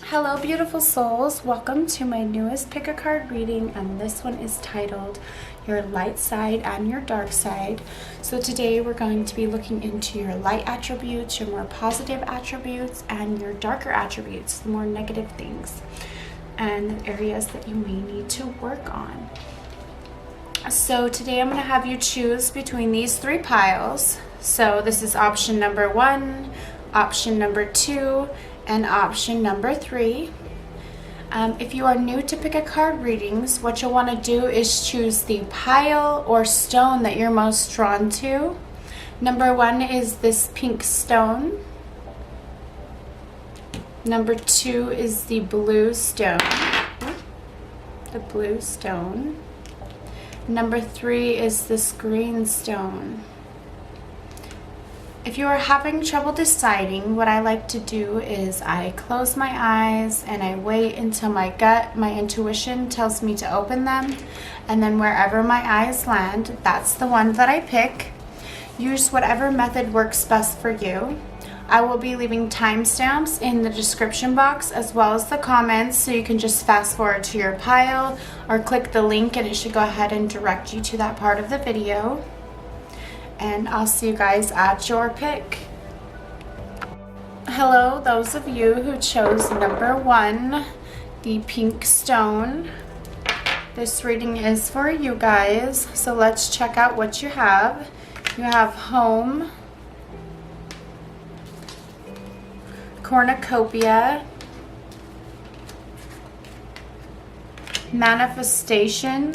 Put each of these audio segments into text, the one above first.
Hello beautiful souls, welcome to my newest pick a card reading, and this one is titled Your Light Side and Your Dark Side. So today we're going to be looking into your light attributes, your more positive attributes, and your darker attributes, the more negative things and areas that you may need to work on. So today I'm going to have you choose between these three piles. So this is option number 1, option number 2, and option number 3. If you are new to pick a card readings, what you'll want to do is choose the pile or stone that you're most drawn to. Number 1 is this pink stone. Number 2 is the blue stone. The blue stone. Number 3 is this green stone. If you are having trouble deciding, what I like to do is I close my eyes and I wait until my gut, my intuition tells me to open them, and then wherever my eyes land, that's the one that I pick. Use whatever method works best for you. I will be leaving timestamps in the description box as well as the comments, so you can just fast forward to your pile or click the link and it should go ahead and direct you to that part of the video. And I'll see you guys at your pick. Hello, those of you who chose number 1, the pink stone. This reading is for you guys, so let's check out what you have. You have home, cornucopia, manifestation,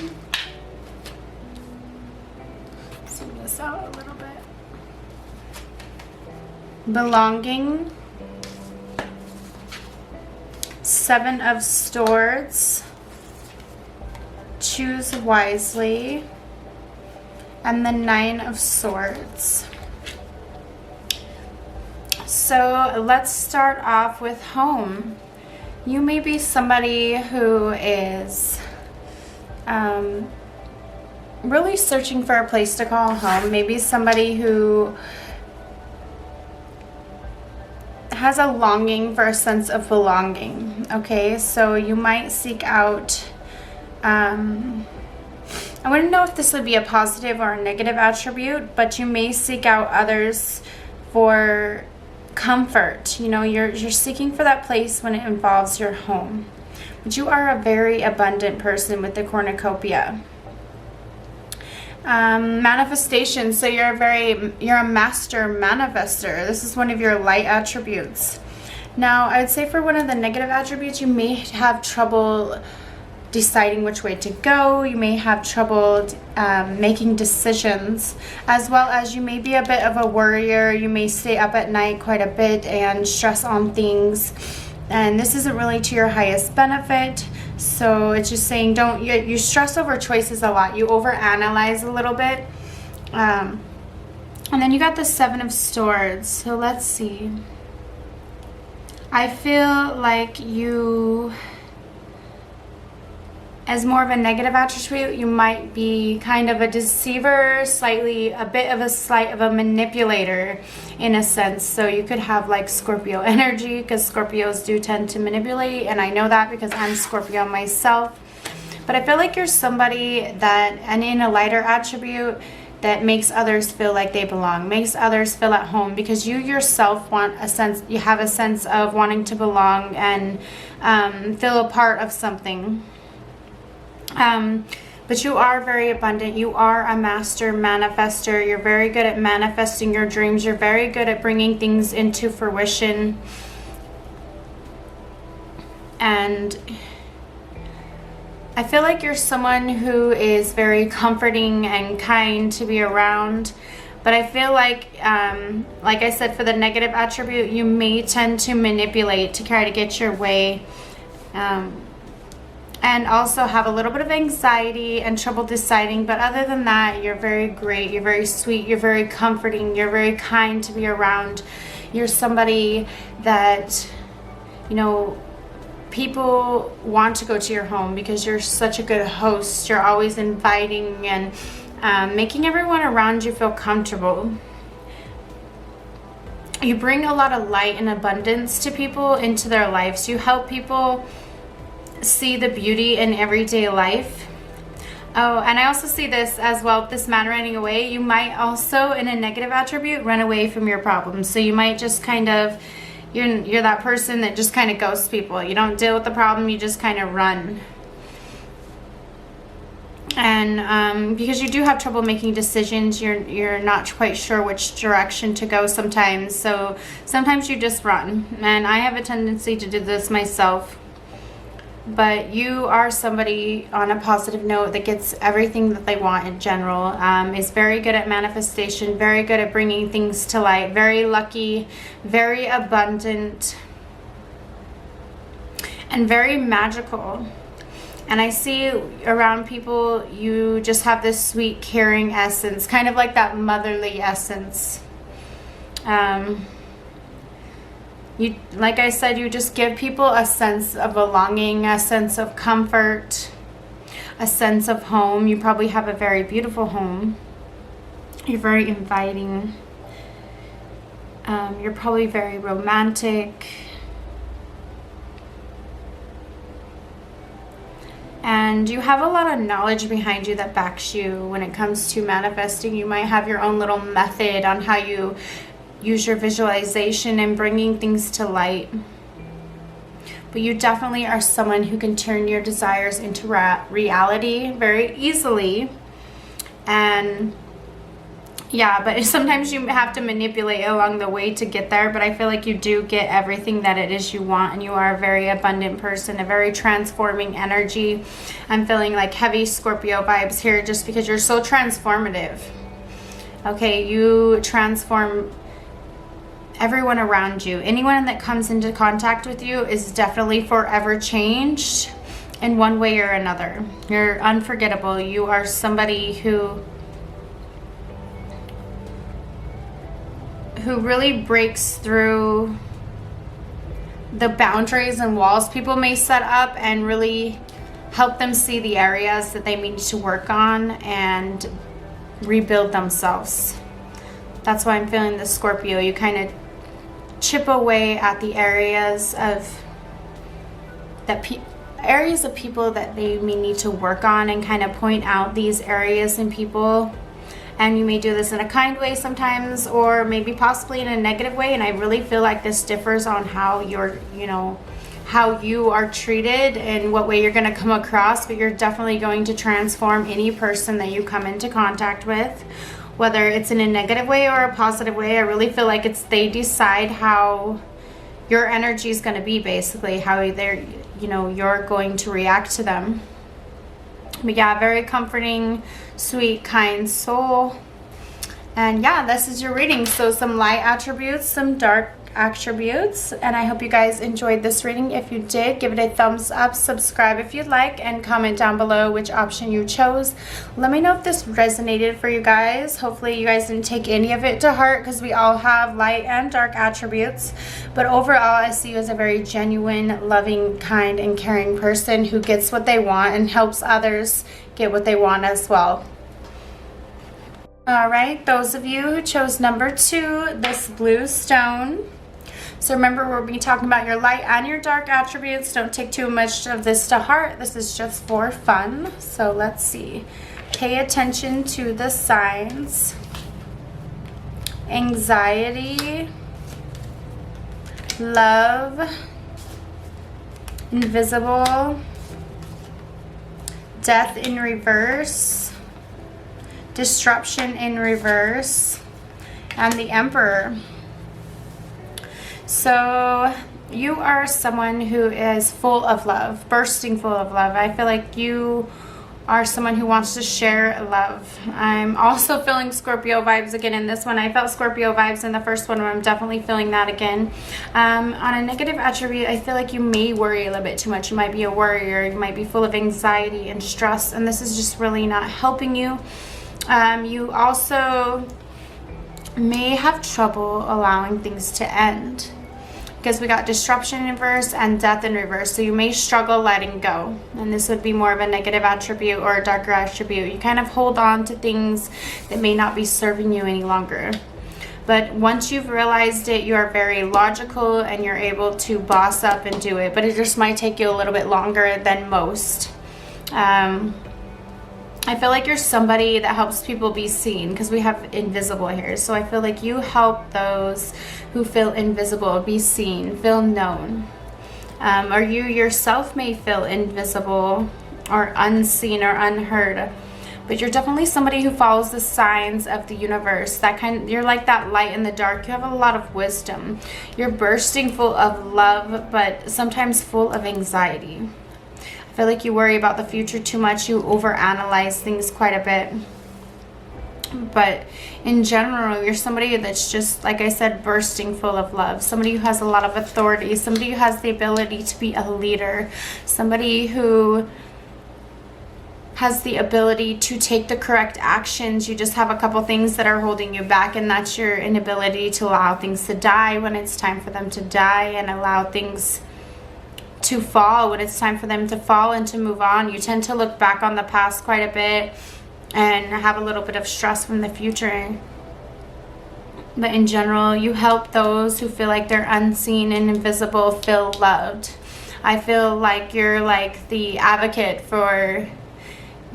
zoom this out a little bit, belonging, 7 of Swords, choose wisely, and the 9 of Swords. So let's start off with home. You may be somebody who is really searching for a place to call home. Maybe somebody who has a longing for a sense of belonging. Okay, so you might seek out, I wouldn't know if this would be a positive or a negative attribute, but you may seek out others for comfort. You know, you're seeking for that place when it involves your home. But you are a very abundant person with the cornucopia. Manifestation. So you're a master manifester. This is one of your light attributes. Now, I would say for one of the negative attributes, you may have trouble deciding which way to go. You may have trouble making decisions, as well as you may be a bit of a worrier. You may stay up at night quite a bit and stress on things, and this isn't really to your highest benefit. So it's just saying you stress over choices a lot. You overanalyze a little bit, and then you got the 7 of Swords. So let's see. I feel like you, as more of a negative attribute, you might be kind of a deceiver, a bit of a manipulator in a sense. So you could have like Scorpio energy, because Scorpios do tend to manipulate, and I know that because I'm Scorpio myself. But I feel like you're somebody that, and in a lighter attribute, that makes others feel like they belong, makes others feel at home, because you yourself you have a sense of wanting to belong and feel a part of something. But you are very abundant. You are a master manifester. You're very good at manifesting your dreams. You're very good at bringing things into fruition. And I feel like you're someone who is very comforting and kind to be around. But I feel like I said, for the negative attribute, you may tend to manipulate to try to get your way. And also have a little bit of anxiety and trouble deciding. But other than that, you're very great. You're very sweet. You're very comforting. You're very kind to be around. You're somebody that, you know, people want to go to your home because you're such a good host. You're always inviting and making everyone around you feel comfortable. You bring a lot of light and abundance to people, into their lives. You help people see the beauty in everyday life. Oh, and I also see this as well, this man running away. You might also, in a negative attribute, run away from your problems. So you might just kind of, you're that person that just kind of ghosts people. You don't deal with the problem, you just kind of run. And because you do have trouble making decisions, you're not quite sure which direction to go sometimes. So sometimes you just run. And I have a tendency to do this myself. But you are somebody, on a positive note, that gets everything that they want in general. Is very good at manifestation, very good at bringing things to light, very lucky, very abundant, and very magical. And I see around people, you just have this sweet, caring essence, kind of like that motherly essence. You, like I said, you just give people a sense of belonging, a sense of comfort, a sense of home. You probably have a very beautiful home. You're very inviting. You're probably very romantic. And you have a lot of knowledge behind you that backs you when it comes to manifesting. You might have your own little method on how you use your visualization and bringing things to light. But you definitely are someone who can turn your desires into reality very easily. And yeah, but sometimes you have to manipulate along the way to get there. But I feel like you do get everything that it is you want. And you are a very abundant person, a very transforming energy. I'm feeling like heavy Scorpio vibes here just because you're so transformative. Okay, you transform everyone around you. Anyone that comes into contact with you is definitely forever changed in one way or another. You're unforgettable. You are somebody who really breaks through the boundaries and walls people may set up, and really help them see the areas that they need to work on and rebuild themselves. That's why I'm feeling the Scorpio. You kind of chip away at the areas of people that they may need to work on, and kind of point out these areas in people. And you may do this in a kind way sometimes, or maybe possibly in a negative way. And I really feel like this differs on how how you are treated and what way you're going to come across. But you're definitely going to transform any person that you come into contact with, whether it's in a negative way or a positive way. I really feel like they decide how your energy is going to be, basically how you're going to react to them. But yeah, very comforting, sweet, kind soul. And yeah, this is your reading. So some light attributes, some dark attributes. And I hope you guys enjoyed this reading. If you did, give it a thumbs up, subscribe if you'd like, and comment down below which option you chose. Let me know if this resonated for you guys. Hopefully you guys didn't take any of it to heart, because we all have light and dark attributes. But overall, I see you as a very genuine, loving, kind, and caring person who gets what they want and helps others get what they want as well. All right, those of you who chose number 2, this blue stone. So remember, we'll be talking about your light and your dark attributes. Don't take too much of this to heart. This is just for fun. So let's see. Pay attention to the signs. Anxiety, love, invisible, death in reverse, disruption in reverse, and the Emperor. So you are someone who is full of love, bursting full of love. I feel like you are someone who wants to share love. I'm also feeling Scorpio vibes again in this one. I felt Scorpio vibes in the first one, and I'm definitely feeling that again. On a negative attribute, I feel like you may worry a little bit too much. You might be a worrier. You might be full of anxiety and stress, and this is just really not helping you. You also may have trouble allowing things to end, because we got disruption in reverse and death in reverse. So you may struggle letting go, and this would be more of a negative attribute or a darker attribute. You kind of hold on to things that may not be serving you any longer. But once you've realized it, you are very logical and you're able to boss up and do it. But it just might take you a little bit longer than most. I feel like you're somebody that helps people be seen, because we have invisible here. So I feel like you help those who feel invisible be seen, feel known. Or you yourself may feel invisible or unseen or unheard. But you're definitely somebody who follows the signs of the universe. You're like that light in the dark. You have a lot of wisdom. You're bursting full of love, but sometimes full of anxiety. I feel like you worry about the future too much. You overanalyze things quite a bit. But in general, you're somebody that's just, like I said, bursting full of love. Somebody who has a lot of authority. Somebody who has the ability to be a leader. Somebody who has the ability to take the correct actions. You just have a couple things that are holding you back, and that's your inability to allow things to die when it's time for them to die, and allow things to fall when it's time for them to fall, and to move on. You tend to look back on the past quite a bit and have a little bit of stress from the future. But in general, you help those who feel like they're unseen and invisible feel loved. I feel like you're like the advocate for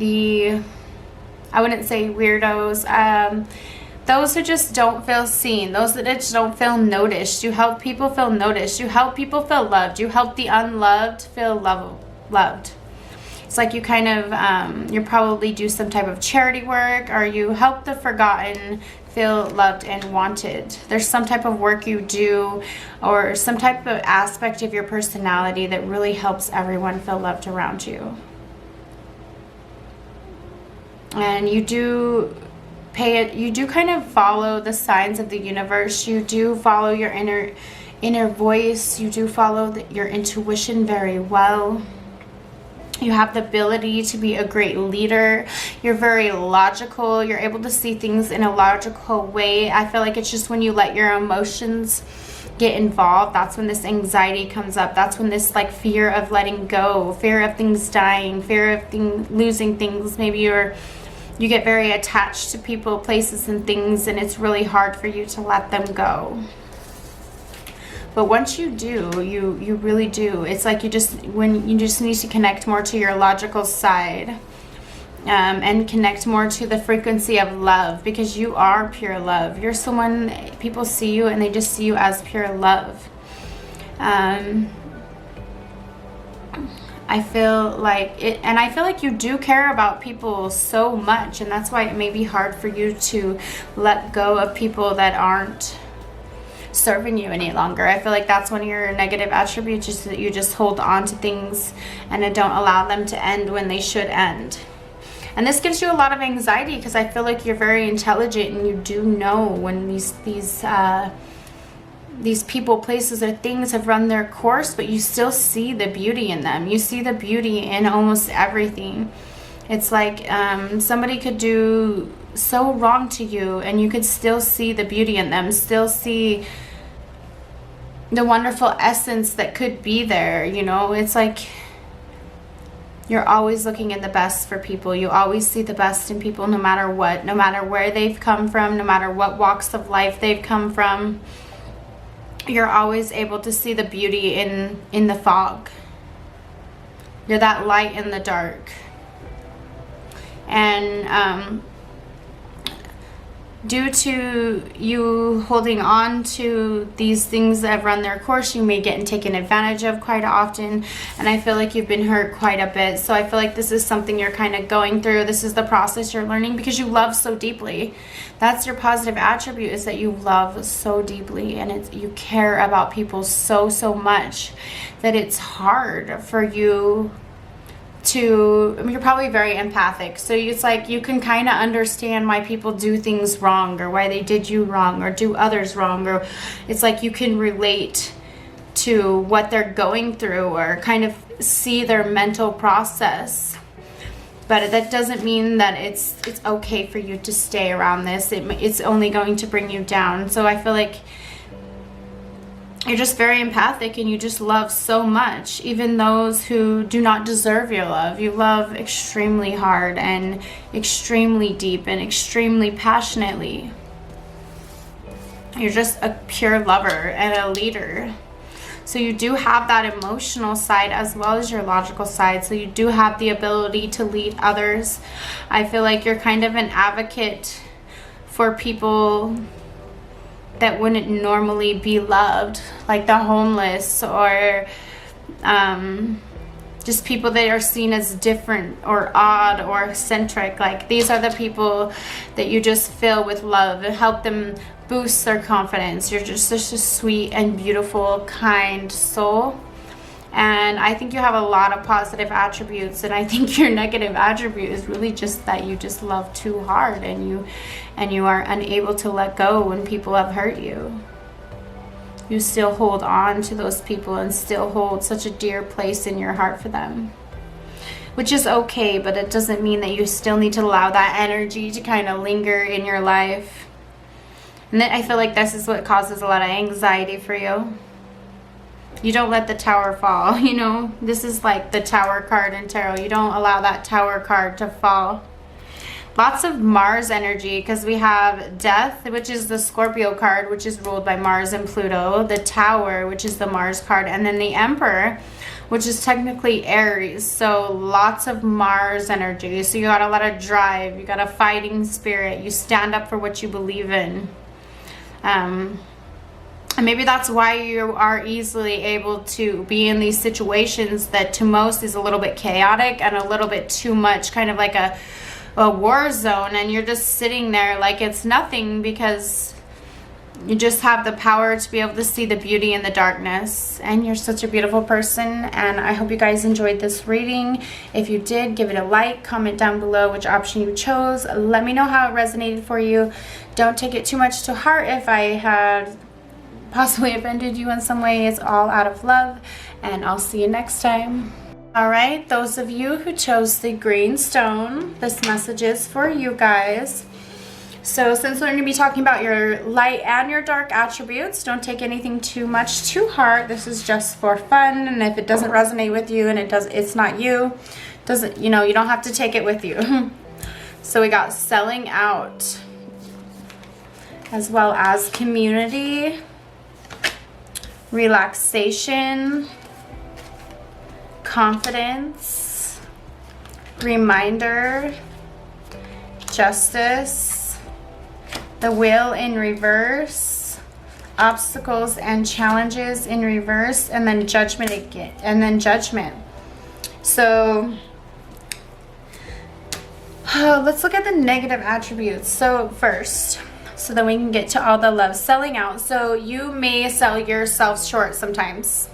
I wouldn't say weirdos, those who just don't feel seen, those that just don't feel noticed. You help people feel noticed. You help people feel loved. You help the unloved feel loved. It's like you kind of, you probably do some type of charity work, or you help the forgotten feel loved and wanted. There's some type of work you do, or some type of aspect of your personality that really helps everyone feel loved around you. And you do kind of follow the signs of the universe. You do follow your inner voice. You do follow your intuition very well. You have the ability to be a great leader. You're very logical. You're able to see things in a logical way. I feel like it's just when you let your emotions get involved, that's when this anxiety comes up. That's when this like fear of letting go, fear of things dying, fear of losing things. Maybe you get very attached to people, places, and things, and it's really hard for you to let them go. But once you do, you really do. It's like you just need to connect more to your logical side, and connect more to the frequency of love, because you are pure love. You're someone, people see you and they just see you as pure love. I feel like it, and I feel like you do care about people so much, and that's why it may be hard for you to let go of people that aren't serving you any longer. I feel like that's one of your negative attributes, is that you just hold on to things and don't allow them to end when they should end. And this gives you a lot of anxiety, because I feel like you're very intelligent and you do know when these people, places, or things have run their course, but you still see the beauty in them. You see the beauty in almost everything. It's like somebody could do so wrong to you, and you could still see the beauty in them, still see the wonderful essence that could be there. You know, it's like you're always looking at the best for people. You always see the best in people, no matter what, no matter where they've come from, no matter what walks of life they've come from. You're always able to see the beauty in the fog. You're that light in the dark. And due to you holding on to these things that have run their course, you may get taken advantage of quite often, and I feel like you've been hurt quite a bit. So I feel like this is something you're kind of going through. This is the process you're learning, because you love so deeply. That's your positive attribute, is that you love so deeply, and you care about people so much that it's hard for you to, I mean, you're probably very empathic, so it's like you can kind of understand why people do things wrong, or why they did you wrong, or do others wrong, or it's like you can relate to what they're going through, or kind of see their mental process. But that doesn't mean that it's okay for you to stay around this. It's only going to bring you down. So I feel like you're just very empathic, and you just love so much, even those who do not deserve your love. You love extremely hard, and extremely deep, and extremely passionately. You're just a pure lover and a leader. So you do have that emotional side as well as your logical side. So you do have the ability to lead others. I feel like you're kind of an advocate for people that wouldn't normally be loved, like the homeless, or just people that are seen as different or odd or eccentric. Like, these are the people that you just fill with love and help them boost their confidence. You're just such a sweet and beautiful, kind soul. And I think you have a lot of positive attributes, and I think your negative attribute is really just that you just love too hard, and you are unable to let go when people have hurt you. You still hold on to those people and still hold such a dear place in your heart for them, which is okay, but it doesn't mean that you still need to allow that energy to kind of linger in your life. And then I feel like this is what causes a lot of anxiety for you. You don't let the tower fall, you know. This is like the tower card in tarot. You don't allow that tower card to fall. Lots of Mars energy, because we have Death, which is the Scorpio card, which is ruled by Mars and Pluto. The Tower, which is the Mars card. And then the Emperor, which is technically Aries. So lots of Mars energy. So you got a lot of drive. You got a fighting spirit. You stand up for what you believe in. And maybe that's why you are easily able to be in these situations that to most is a little bit chaotic and a little bit too much, kind of like a war zone, and you're just sitting there like it's nothing, because you just have the power to be able to see the beauty in the darkness. And you're such a beautiful person, and I hope you guys enjoyed this reading. If you did, give it a like, comment down below which option you chose. Let me know how it resonated for you. Don't take it too much to heart if I had possibly offended you in some way. It's all out of love, and I'll see you next time. Alright, those of you who chose the green stone, this message is for you guys. So since we're going to be talking about your light and your dark attributes, don't take anything too much to heart. This is just for fun, and if it doesn't resonate with you and it's not you, you don't have to take it with you. So we got selling out, as well as community, relaxation, confidence, reminder, justice, the wheel in reverse, obstacles and challenges in reverse, and then judgment again, and then judgment. So let's look at the negative attributes. So first, so then we can get to all the love. Selling out. So you may sell yourself short sometimes.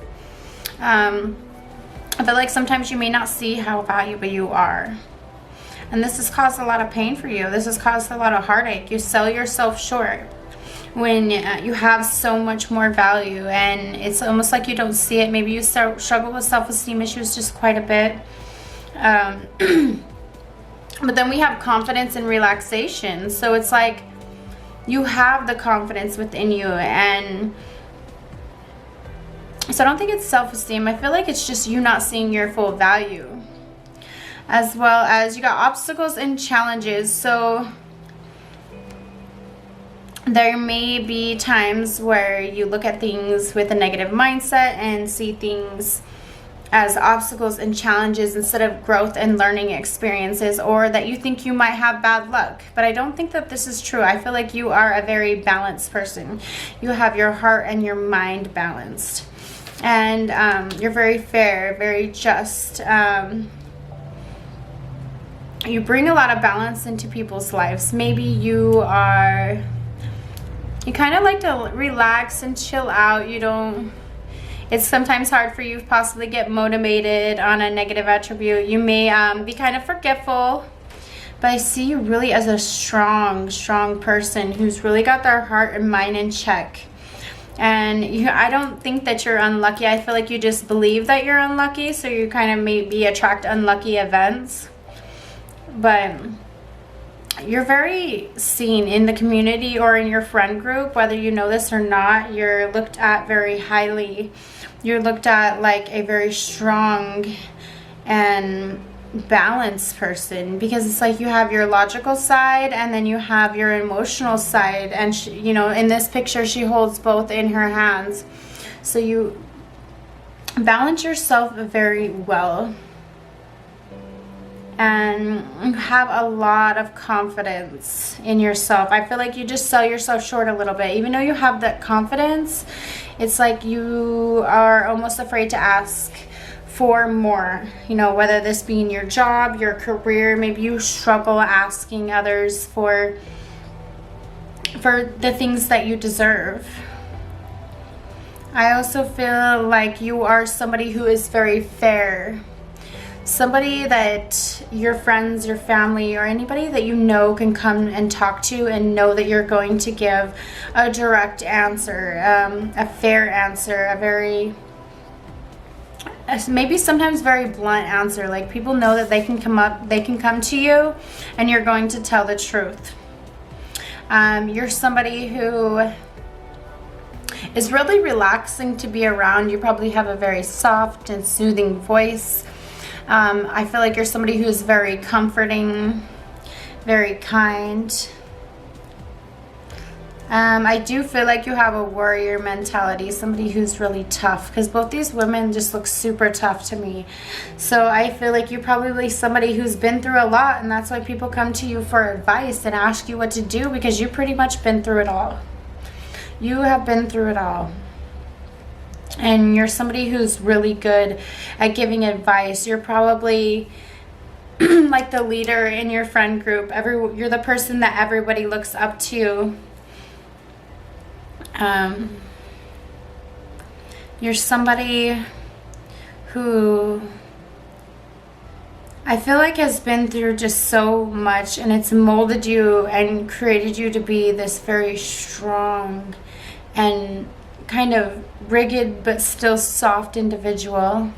I feel like sometimes you may not see how valuable you are. And this has caused a lot of pain for you. This has caused a lot of heartache. You sell yourself short when you have so much more value. And it's almost like you don't see it. Maybe you struggle with self-esteem issues just quite a bit. But then we have confidence and relaxation. So it's like you have the confidence within you, and so I don't think it's self-esteem. I feel like it's just you not seeing your full value. As well as you got obstacles and challenges. So there may be times where you look at things with a negative mindset and see things as obstacles and challenges instead of growth and learning experiences, or that you think you might have bad luck. But I don't think that this is true. I feel like you are a very balanced person. You have your heart and your mind balanced. And you're very fair, very just. You bring a lot of balance into people's lives. Maybe you kind of like to relax and chill out. It's sometimes hard for you to possibly get motivated on a negative attribute. You may be kind of forgetful, but I see you really as a strong person who's really got their heart and mind in check. And I don't think that you're unlucky. I feel like you just believe that you're unlucky, so you kind of maybe attract unlucky events. But you're very seen in the community or in your friend group, whether you know this or not. You're looked at very highly. You're looked at like a very strong and balanced person, because it's like you have your logical side and then you have your emotional side, and she, you know, in this picture she holds both in her hands. So you balance yourself very well and have a lot of confidence in yourself. I feel like you just sell yourself short a little bit. Even though you have that confidence, it's like you are almost afraid to ask for more, you know, whether this be in your job, your career. Maybe you struggle asking others for the things that you deserve. I also feel like you are somebody who is very fair, somebody that your friends, your family, or anybody that you know can come and talk to and know that you're going to give a direct answer, a fair answer, a very, maybe sometimes very blunt answer. Like people know that they can come to you and you're going to tell the truth. You're somebody who is really relaxing to be around. You probably have a very soft and soothing voice. I feel like you're somebody who's very comforting, very kind. I do feel like you have a warrior mentality, somebody who's really tough, because both these women just look super tough to me. So I feel like you're probably somebody who's been through a lot, and that's why people come to you for advice and ask you what to do, because you've pretty much been through it all. You have been through it all. And you're somebody who's really good at giving advice. You're probably like the leader in your friend group. You're the person that everybody looks up to. You're somebody who I feel like has been through just so much, and it's molded you and created you to be this very strong and kind of rigid but still soft individual.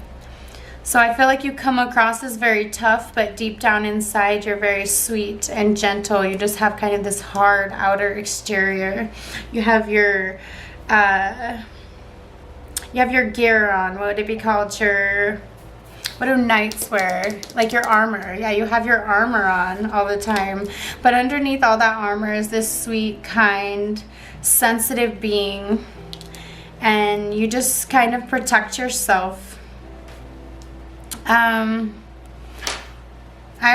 So I feel like you come across as very tough, but deep down inside you're very sweet and gentle. You just have kind of this hard outer exterior. You have your gear on. What would it be called? What do knights wear? Like your armor. Yeah, you have your armor on all the time. But underneath all that armor is this sweet, kind, sensitive being. And you just kind of protect yourself. I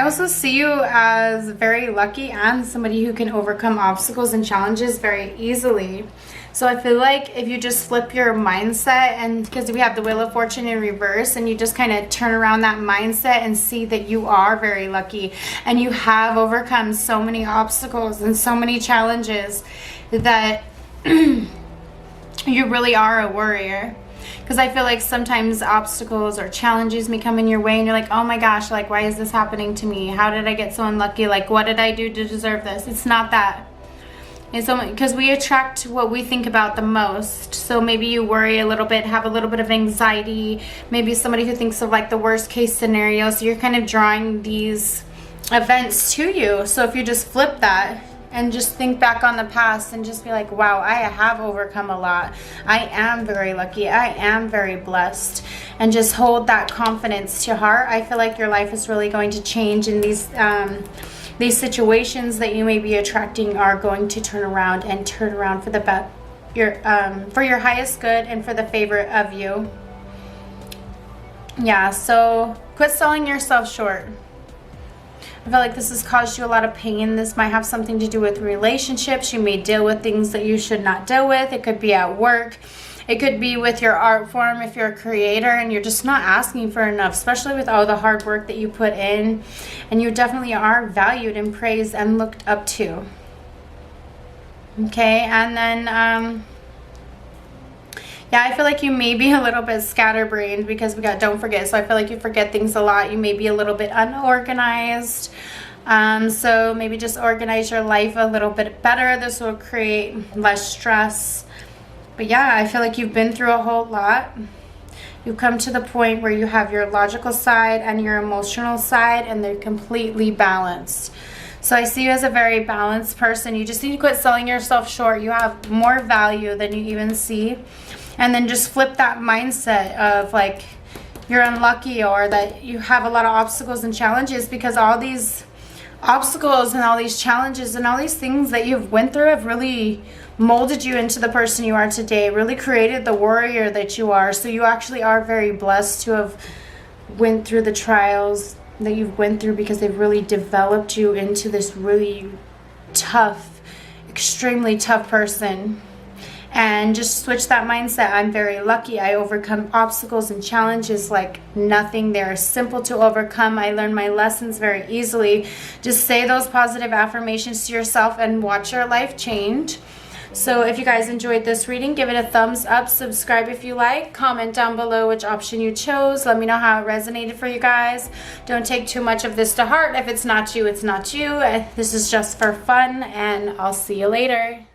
also see you as very lucky and somebody who can overcome obstacles and challenges very easily. So I feel like if you just flip your mindset, and because we have the Wheel of Fortune in reverse, and you just kind of turn around that mindset and see that you are very lucky and you have overcome so many obstacles and so many challenges, that you really are a warrior. Because I feel like sometimes obstacles or challenges may come in your way and you're like, oh my gosh, like, why is this happening to me? How did I get so unlucky? Like, what did I do to deserve this? It's not that. It's because we attract what we think about the most. So maybe you worry a little bit, have a little bit of anxiety, maybe somebody who thinks of like the worst case scenario. So you're kind of drawing these events to you. So if you just flip that and just think back on the past and just be like, wow, I have overcome a lot. I am very lucky. I am very blessed. And just hold that confidence to heart. I feel like your life is really going to change, and these situations that you may be attracting are going to turn around for the for your highest good and for the favor of you. Yeah, so quit selling yourself short. I feel like this has caused you a lot of pain. This might have something to do with relationships. You may deal with things that you should not deal with. It could be at work. It could be with your art form if you're a creator and you're just not asking for enough, especially with all the hard work that you put in. And you definitely are valued and praised and looked up to. Okay, and then yeah, I feel like you may be a little bit scatterbrained because we got don't forget. So I feel like you forget things a lot. You may be a little bit unorganized. So maybe just organize your life a little bit better. This will create less stress. But yeah, I feel like you've been through a whole lot. You've come to the point where you have your logical side and your emotional side, and they're completely balanced. So I see you as a very balanced person. You just need to quit selling yourself short. You have more value than you even see. And then just flip that mindset of like, you're unlucky or that you have a lot of obstacles and challenges, because all these obstacles and all these challenges and all these things that you've went through have really molded you into the person you are today, really created the warrior that you are. So you actually are very blessed to have went through the trials that you've went through, because they've really developed you into this really tough, extremely tough person. And just switch that mindset. I'm very lucky. I overcome obstacles and challenges like nothing. They're simple to overcome. I learn my lessons very easily. Just say those positive affirmations to yourself and watch your life change. So if you guys enjoyed this reading, give it a thumbs up, subscribe if you like, comment down below which option you chose. Let me know how it resonated for you guys. Don't take too much of this to heart. If it's not you, it's not you. This is just for fun, and I'll see you later.